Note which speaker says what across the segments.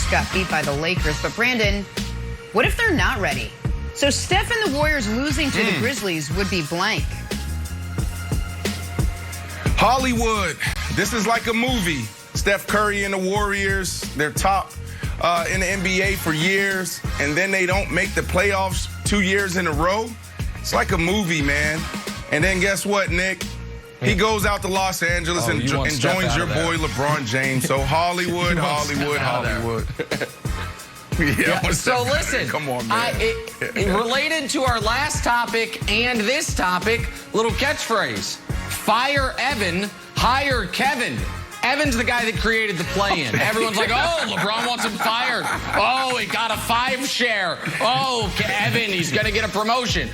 Speaker 1: just got beat by the Lakers. But Brandon, what if they're not ready? So Steph and the Warriors losing to the Grizzlies would be blank.
Speaker 2: Hollywood. This is like a movie. Steph Curry and the Warriors, they're top in the NBA for years, and then they don't make the playoffs 2 years in a row. It's like a movie, man. And then guess what, Nick? He goes out to Los Angeles and joins your boy LeBron James. So Hollywood, Hollywood.
Speaker 3: Yeah, so listen,
Speaker 2: come on, man.
Speaker 3: Related to our last topic and this topic, little catchphrase. Fire Evan, hire Kevin. Evan's the guy that created the play-in. Everyone's like, oh, LeBron wants him fired. Oh, he got a 5 share. Oh, Evan, he's going to get a promotion.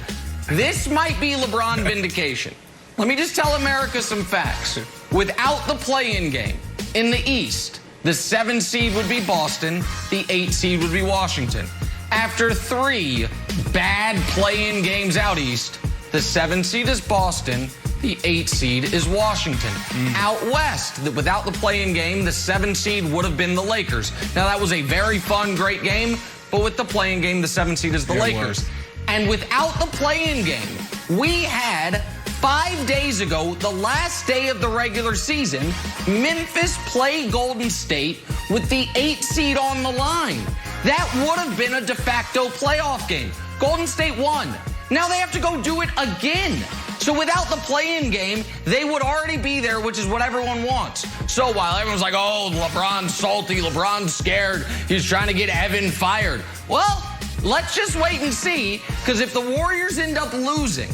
Speaker 3: This might be LeBron vindication. Let me just tell America some facts. Without the play-in game in the East, the 7 seed would be Boston, the 8 seed would be Washington. After 3 bad play-in games out East, the 7 seed is Boston, the 8 seed is Washington. Out West, without the play-in game, the 7 seed would have been the Lakers. Now, that was a very fun, great game, but with the play-in game, the 7 seed is the Lakers. And without the play-in game, we had 5 days ago, the last day of the regular season, Memphis play Golden State with the 8 seed on the line. That would have been a de facto playoff game. Golden State won. Now they have to go do it again. So without the play-in game, they would already be there, which is what everyone wants. So while everyone's like, oh, LeBron's salty, LeBron's scared, he's trying to get Evan fired. Well, let's just wait and see, because if the Warriors end up losing,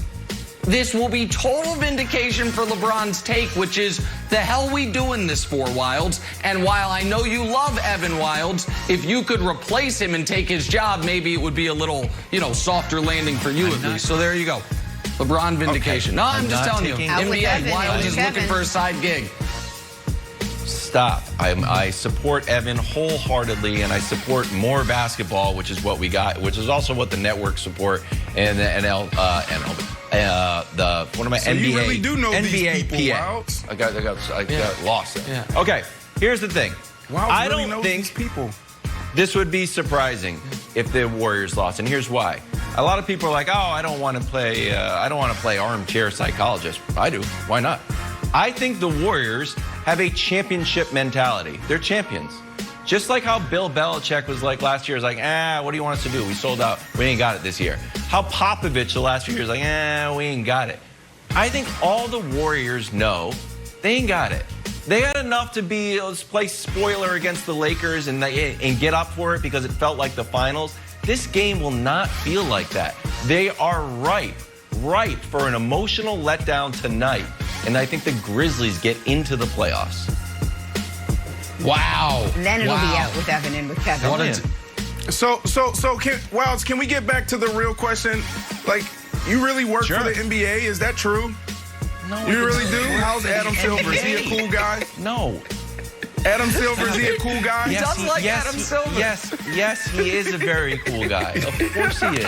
Speaker 3: this will be total vindication for LeBron's take, which is, the hell we doing this for, Wilds? And while I know you love Evan Wilds, if you could replace him and take his job, maybe it would be a little, softer landing for you at least. So there you go. LeBron vindication. Okay. No, I'm just telling you. NBA, Wilds is looking for a side gig.
Speaker 4: Stop. I support Evan wholeheartedly, and I support more basketball, which is what we got, which is also what the networks support, and the NBA.
Speaker 2: So you really do know
Speaker 4: NBA
Speaker 2: these people,
Speaker 4: PA.
Speaker 2: Wilds?
Speaker 4: I got lost there. Yeah. Okay, here's the thing.
Speaker 2: Wilds
Speaker 4: I
Speaker 2: really
Speaker 4: don't
Speaker 2: knows
Speaker 4: think
Speaker 2: these people.
Speaker 4: This would be surprising if the Warriors lost, and here's why. A lot of people are like, oh, I don't want to play armchair psychologist. I do. Why not? I think the Warriors have a championship mentality. They're champions. Just like how Bill Belichick was like last year, is like, what do you want us to do? We sold out. We ain't got it this year. How Popovich the last few years, like, we ain't got it. I think all the Warriors know they ain't got it. They had enough to play spoiler against the Lakers and get up for it because it felt like the finals. This game will not feel like that. They are ripe for an emotional letdown tonight. And I think the Grizzlies get into the playoffs.
Speaker 3: Wow.
Speaker 1: And then it'll be out with Evan and with Kevin.
Speaker 2: Wilds, can we get back to the real question? Like, you really work for the NBA? Is that true?
Speaker 4: No.
Speaker 2: You really do? How's Adam Silver? Is he a cool guy?
Speaker 4: No.
Speaker 2: Adam Silver, is he a cool guy?
Speaker 3: Yes, he does like Adam Silver.
Speaker 4: Yes, he is a very cool guy. Of course he is.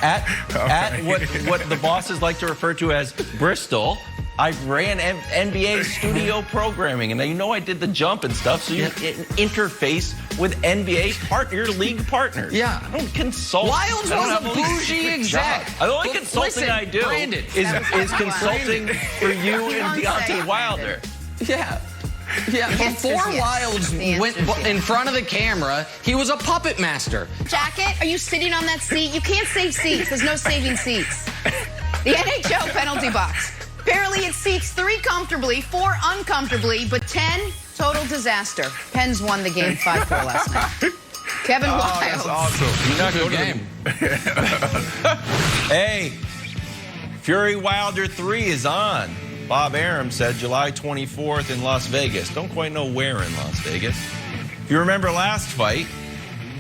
Speaker 4: At what the bosses like to refer to as Bristol, I ran NBA studio programming, and I did the jump and stuff, so you interface with NBA your league partners.
Speaker 3: Yeah.
Speaker 4: I don't consult.
Speaker 3: Wilds was a bougie exec.
Speaker 4: The only consulting I do is consulting for you and Deontay Wilder.
Speaker 3: Yeah. Before Wilds went in front of the camera, he was a puppet master.
Speaker 1: Jacket, are you sitting on that seat? You can't save seats. There's no saving seats. The NHL penalty box. Apparently it seats 3 comfortably, 4 uncomfortably, but 10, total disaster. Pens won the game 5-4 last night. Kevin Wilds.
Speaker 2: That's awesome.
Speaker 4: You're not good game. Hey, Fury Wilder 3 is on. Bob Arum said July 24th in Las Vegas. Don't quite know where in Las Vegas. If you remember last fight,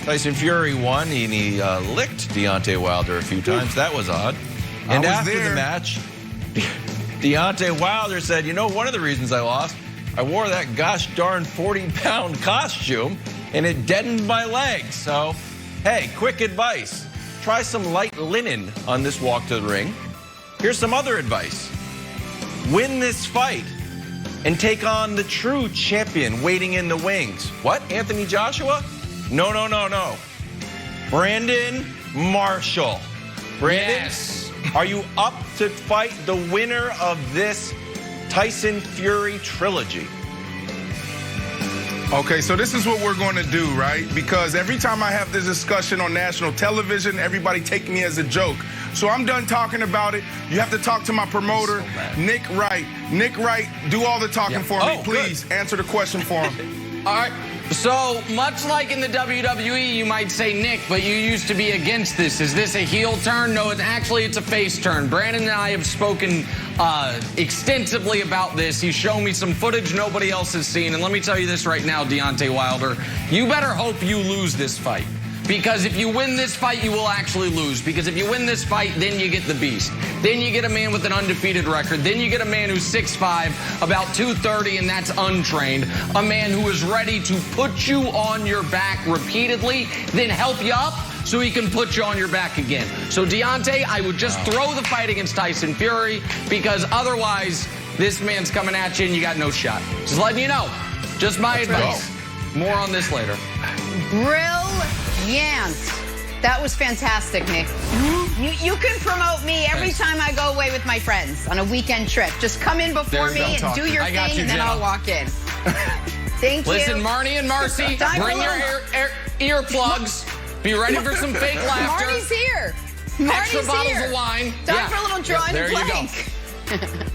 Speaker 4: Tyson Fury won, and he licked Deontay Wilder a few times. That was odd. And after the match, Deontay Wilder said, one of the reasons I lost, I wore that gosh darn 40-pound costume, and it deadened my legs. So, hey, quick advice. Try some light linen on this walk to the ring. Here's some other advice. Win this fight and take on the true champion waiting in the wings. What, Anthony Joshua? No. Brandon Marshall. Brandon,
Speaker 3: Yes.
Speaker 4: are you up to fight the winner of this Tyson Fury trilogy?
Speaker 2: Okay, so this is what we're going to do, right? Because every time I have this discussion on national television, everybody take me as a joke. So I'm done talking about it. You have to talk to my promoter,
Speaker 4: So mad.
Speaker 2: Nick Wright. Nick Wright, do all the talking for me.
Speaker 4: Oh,
Speaker 2: Please answer the question for him.
Speaker 3: All right. So, much like in the WWE, you might say, Nick, but you used to be against this. Is this a heel turn? No, it's a face turn. Brandon and I have spoken extensively about this. He's shown me some footage nobody else has seen. And let me tell you this right now, Deontay Wilder. You better hope you lose this fight. Because if you win this fight, you will actually lose. Because if you win this fight, then you get the beast. Then you get a man with an undefeated record. Then you get a man who's 6'5", about 230, and that's untrained. A man who is ready to put you on your back repeatedly, then help you up so he can put you on your back again. So, Deontay, I would just throw the fight against Tyson Fury, because otherwise, this man's coming at you and you got no shot. Just letting you know. Just my advice. More on this later.
Speaker 1: Brilliant. That was fantastic, Nick. You can promote me every time I go away with my friends on a weekend trip. Just come in before me and do your
Speaker 3: I got
Speaker 1: thing,
Speaker 3: you,
Speaker 1: and then
Speaker 3: Jenna.
Speaker 1: I'll walk in. Thank you.
Speaker 3: Listen, Marnie and Marcy,
Speaker 1: Time
Speaker 3: bring
Speaker 1: for
Speaker 3: your earplugs. Be ready for some fake laughter.
Speaker 1: Marty's here.
Speaker 3: Extra
Speaker 1: Marty's
Speaker 3: bottles
Speaker 1: here.
Speaker 3: of wine.
Speaker 1: Time for a little drawing
Speaker 3: there
Speaker 1: and
Speaker 3: you go.
Speaker 1: blank.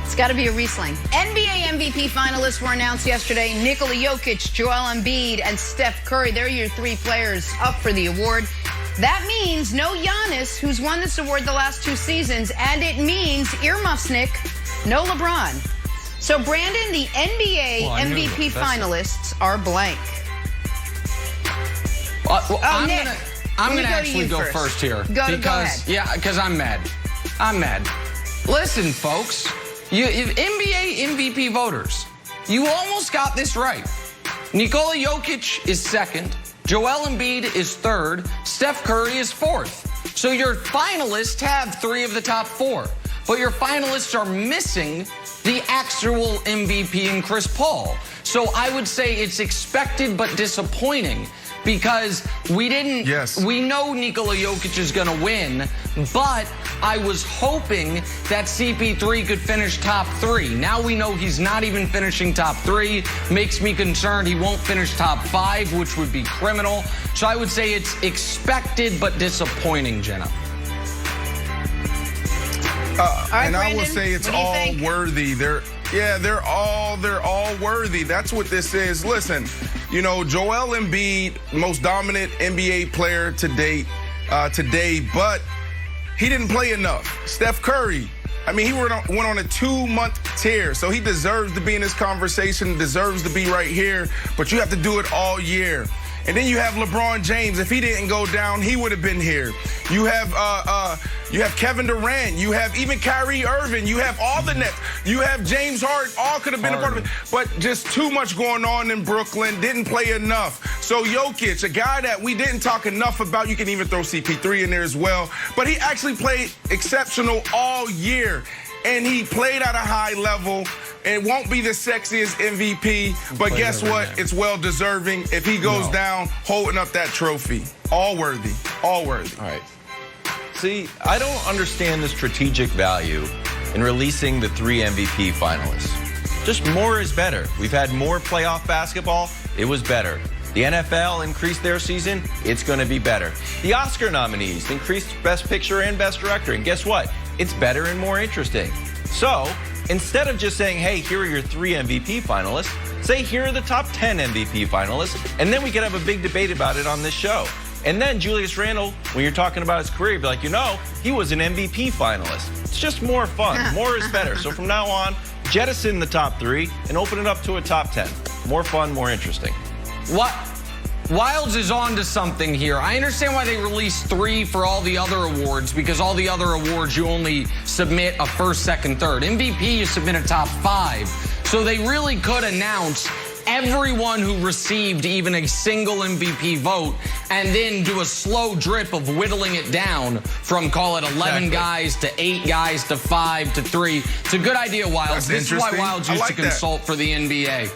Speaker 1: It's got to be a Riesling. NBA MVP finalists were announced yesterday. Nikola Jokic, Joel Embiid, and Steph Curry. They're your three players up for the award. That means no Giannis, who's won this award the last 2 seasons, and it means, earmuffs, Nick, no LeBron. So, Brandon, the NBA MVP finalists are blank.
Speaker 3: I'm
Speaker 1: Nick,
Speaker 3: gonna actually go first here.
Speaker 1: Go ahead.
Speaker 3: Yeah, because I'm mad. Listen, folks, you NBA MVP voters, you almost got this right. Nikola Jokic is second. Joel Embiid is third. Steph Curry is fourth. So your finalists have 3 of the top 4. But your finalists are missing the actual MVP in Chris Paul. So I would say it's expected but disappointing, because we know Nikola Jokic is going to win, but I was hoping that CP3 could finish top 3. Now we know he's not even finishing top 3. Makes me concerned he won't finish top 5, which would be criminal. So I would say it's expected but disappointing, Jenna.
Speaker 2: And I will
Speaker 1: Brandon,
Speaker 2: say it's
Speaker 1: what do you
Speaker 2: all
Speaker 1: think?
Speaker 2: worthy. They're all worthy. That's what this is. Listen, you know, Joel Embiid, most dominant NBA player to date today, but he didn't play enough. Steph Curry, I mean, he went on a 2-month tear, so he deserves to be in this conversation, deserves to be right here, but you have to do it all year. And then you have LeBron James. If he didn't go down, he would have been here. You have Kevin Durant. You have even Kyrie Irving. You have all the Nets. You have James Harden. All could have been a part of it. But just too much going on in Brooklyn. Didn't play enough. So Jokic, a guy that we didn't talk enough about. You can even throw CP3 in there as well. But he actually played exceptional all year. And he played at a high level. It won't be the sexiest MVP, but guess what? It's well-deserving if he goes down holding up that trophy. All worthy. All worthy.
Speaker 4: All right. See, I don't understand the strategic value in releasing the 3 MVP finalists. Just more is better. We've had more playoff basketball. It was better. The NFL increased their season. It's going to be better. The Oscar nominees increased Best Picture and Best Director. And guess what? It's better and more interesting. So instead of just saying, hey, here are your 3 MVP finalists, say, here are the top 10 MVP finalists, and then we can have a big debate about it on this show. And then Julius Randle, when you're talking about his career, be like, you know, he was an MVP finalist. It's just more fun. More is better. So from now on, jettison the top 3 and open it up to a top 10. More fun, more interesting.
Speaker 3: What? Wilds is on to something here. I understand why they released 3 for all the other awards, because all the other awards you only submit a first, second, third. MVP, you submit a top 5. So they really could announce everyone who received even a single MVP vote and then do a slow drip of whittling it down from, call it 11 guys to 8 guys to 5 to 3. It's a good idea, Wilds. This is why Wilds used to consult for the NBA.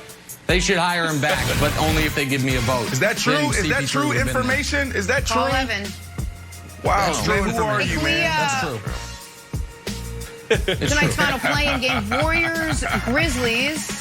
Speaker 3: They should hire him back, but only if they give me a vote.
Speaker 2: Is that true?
Speaker 3: Then
Speaker 2: Is that
Speaker 3: CP3
Speaker 2: true
Speaker 3: would've been there.
Speaker 2: information? Is that true?
Speaker 1: Call Evan.
Speaker 2: Wow,
Speaker 3: That's true
Speaker 2: man, who are
Speaker 3: information.
Speaker 2: you, man?
Speaker 3: That's true. It's
Speaker 1: Tonight's
Speaker 3: true.
Speaker 1: final play-in game, Warriors, Grizzlies.